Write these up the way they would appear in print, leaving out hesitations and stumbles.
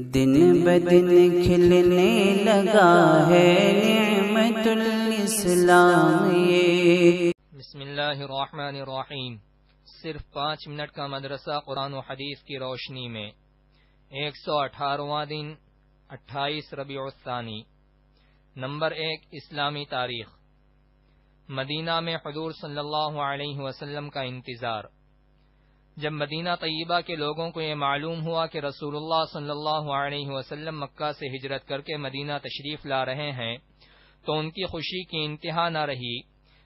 دن بدن کھلنے لگا ہے نعمت الاسلام یہ۔ بسم اللہ الرحمن الرحیم۔ صرف 5 منٹ کا مدرسہ قرآن و حدیث کی روشنی میں 118واں دن 28 ربیع الثانی۔ نمبر 1، اسلامی تاریخ۔ مدینہ میں حضور صلی اللہ علیہ وسلم کا انتظار۔ جب مدینہ طیبہ کے لوگوں کو یہ معلوم ہوا کہ رسول اللہ صلی اللہ علیہ وسلم مکہ سے ہجرت کر کے مدینہ تشریف لا رہے ہیں تو ان کی خوشی کی انتہا نہ رہی۔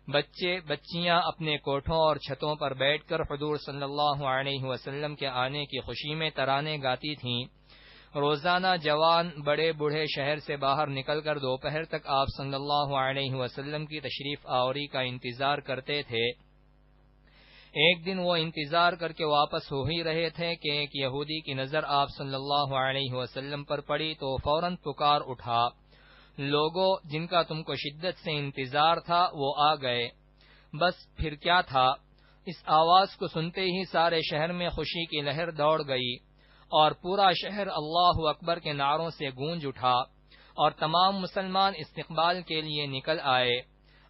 بچے بچیاں اپنے کوٹھوں اور چھتوں پر بیٹھ کر حضور صلی اللہ علیہ وسلم کے آنے کی خوشی میں ترانے گاتی تھیں۔ روزانہ جوان بڑے بوڑھے شہر سے باہر نکل کر دوپہر تک آپ صلی اللہ علیہ وسلم کی تشریف آوری کا انتظار کرتے تھے۔ ایک دن وہ انتظار کر کے واپس ہو ہی رہے تھے کہ ایک یہودی کی نظر آپ صلی اللہ علیہ وسلم پر پڑی تو فوراً پکار اٹھا، لوگوں جن کا تم کو شدت سے انتظار تھا وہ آ گئے۔ بس پھر کیا تھا، اس آواز کو سنتے ہی سارے شہر میں خوشی کی لہر دوڑ گئی اور پورا شہر اللہ اکبر کے نعروں سے گونج اٹھا اور تمام مسلمان استقبال کے لیے نکل آئے۔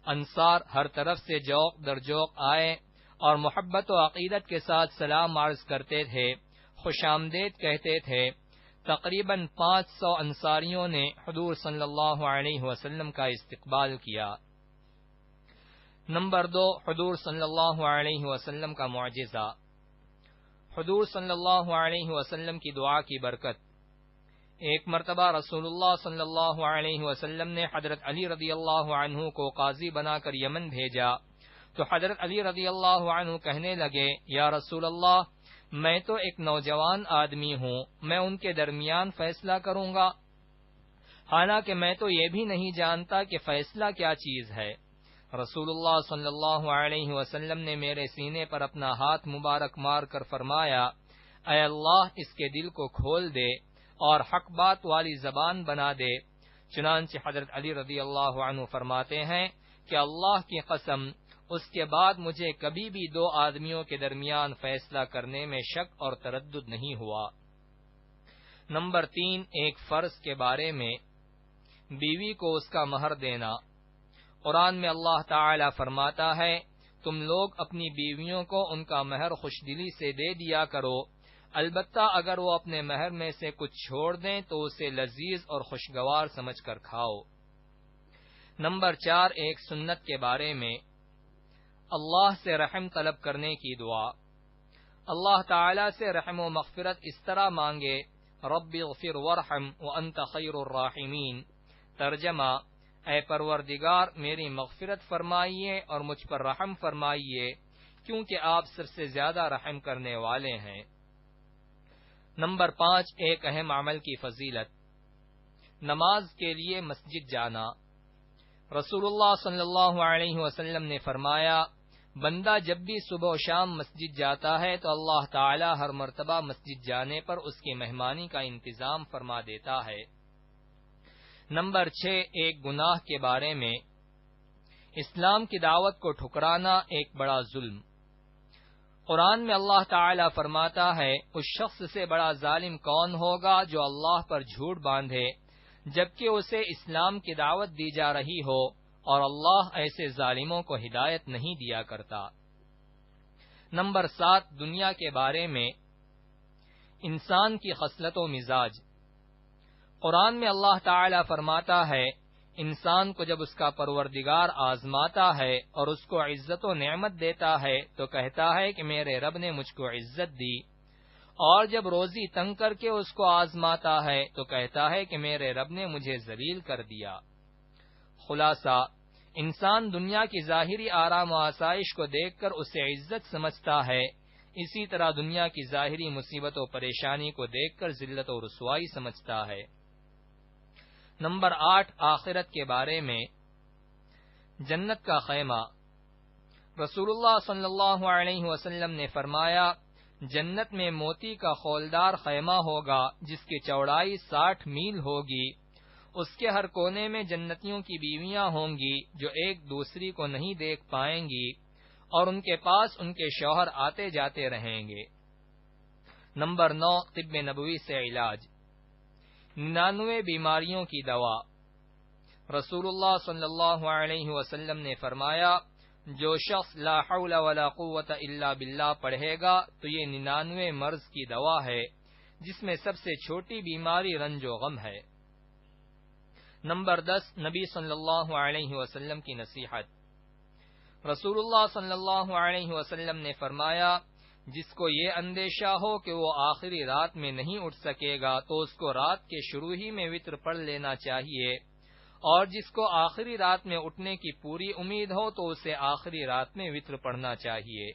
انصار ہر طرف سے جوق در جوق آئے اور محبت و عقیدت کے ساتھ سلام عرض کرتے تھے، خوش آمدید کہتے تھے۔ تقریباً 500 انصاریوں نے حضور صلی اللہ علیہ وسلم کا استقبال کیا۔ نمبر 2، حضور صلی اللہ علیہ وسلم کا معجزہ۔ حضور صلی اللہ علیہ وسلم کی دعا کی برکت۔ ایک مرتبہ رسول اللہ صلی اللہ علیہ وسلم نے حضرت علی رضی اللہ عنہ کو قاضی بنا کر یمن بھیجا تو حضرت علی رضی اللہ عنہ کہنے لگے، یا رسول اللہ، میں تو ایک نوجوان آدمی ہوں، میں ان کے درمیان فیصلہ کروں گا، حالانکہ میں تو یہ بھی نہیں جانتا کہ فیصلہ کیا چیز ہے۔ رسول اللہ صلی اللہ علیہ وسلم نے میرے سینے پر اپنا ہاتھ مبارک مار کر فرمایا، اے اللہ، اس کے دل کو کھول دے اور حق بات والی زبان بنا دے۔ چنانچہ حضرت علی رضی اللہ عنہ فرماتے ہیں کہ اللہ کی قسم، اس کے بعد مجھے کبھی بھی 2 آدمیوں کے درمیان فیصلہ کرنے میں شک اور تردد نہیں ہوا۔ نمبر 3، ایک فرض کے بارے میں، بیوی کو اس کا مہر دینا۔ قرآن میں اللہ تعالی فرماتا ہے، تم لوگ اپنی بیویوں کو ان کا مہر خوش دلی سے دے دیا کرو، البتہ اگر وہ اپنے مہر میں سے کچھ چھوڑ دیں تو اسے لذیذ اور خوشگوار سمجھ کر کھاؤ۔ نمبر 4، ایک سنت کے بارے میں، اللہ سے رحم طلب کرنے کی دعا۔ اللہ تعالی سے رحم و مغفرت اس طرح مانگے، رب اغفر وارحم وانت خیر الراحمین۔ ترجمہ، اے پروردگار، میری مغفرت فرمائیے اور مجھ پر رحم فرمائیے، کیونکہ آپ سب سے زیادہ رحم کرنے والے ہیں۔ نمبر 5، ایک اہم عمل کی فضیلت، نماز کے لیے مسجد جانا۔ رسول اللہ صلی اللہ علیہ وسلم نے فرمایا، بندہ جب بھی صبح و شام مسجد جاتا ہے تو اللہ تعالی ہر مرتبہ مسجد جانے پر اس کی مہمانی کا انتظام فرما دیتا ہے۔ نمبر 6، ایک گناہ کے بارے میں، اسلام کی دعوت کو ٹھکرانا ایک بڑا ظلم۔ قرآن میں اللہ تعالی فرماتا ہے، اس شخص سے بڑا ظالم کون ہوگا جو اللہ پر جھوٹ باندھے جبکہ اسے اسلام کی دعوت دی جا رہی ہو، اور اللہ ایسے ظالموں کو ہدایت نہیں دیا کرتا۔ نمبر 7، دنیا کے بارے میں، انسان کی خصلت و مزاج۔ قرآن میں اللہ تعالی فرماتا ہے، انسان کو جب اس کا پروردگار آزماتا ہے اور اس کو عزت و نعمت دیتا ہے تو کہتا ہے کہ میرے رب نے مجھ کو عزت دی، اور جب روزی تنگ کر کے اس کو آزماتا ہے تو کہتا ہے کہ میرے رب نے مجھے ذلیل کر دیا۔ خلاصہ، انسان دنیا کی ظاہری آرام و آسائش کو دیکھ کر اسے عزت سمجھتا ہے، اسی طرح دنیا کی ظاہری مصیبت و پریشانی کو دیکھ کر ذلت و رسوائی سمجھتا ہے۔ نمبر 8، آخرت کے بارے میں، جنت کا خیمہ۔ رسول اللہ صلی اللہ علیہ وسلم نے فرمایا، جنت میں موتی کا خولدار خیمہ ہوگا جس کی چوڑائی 60 میل ہوگی، اس کے ہر کونے میں جنتیوں کی بیویاں ہوں گی جو ایک دوسری کو نہیں دیکھ پائیں گی، اور ان کے پاس ان کے شوہر آتے جاتے رہیں گے۔ نمبر 9، طب نبوی سے علاج۔ 99 بیماریوں کی دوا۔ رسول اللہ صلی اللہ علیہ وسلم نے فرمایا، جو شخص لا حول ولا قوت الا باللہ پڑھے گا تو یہ 99 مرض کی دوا ہے، جس میں سب سے چھوٹی بیماری رنج و غم ہے۔ نمبر 10، نبی صلی اللہ علیہ وسلم کی نصیحت۔ رسول اللہ صلی اللہ علیہ وسلم نے فرمایا، جس کو یہ اندیشہ ہو کہ وہ آخری رات میں نہیں اٹھ سکے گا تو اس کو رات کے شروع ہی میں وتر پڑھ لینا چاہیے، اور جس کو آخری رات میں اٹھنے کی پوری امید ہو تو اسے آخری رات میں وتر پڑھنا چاہیے۔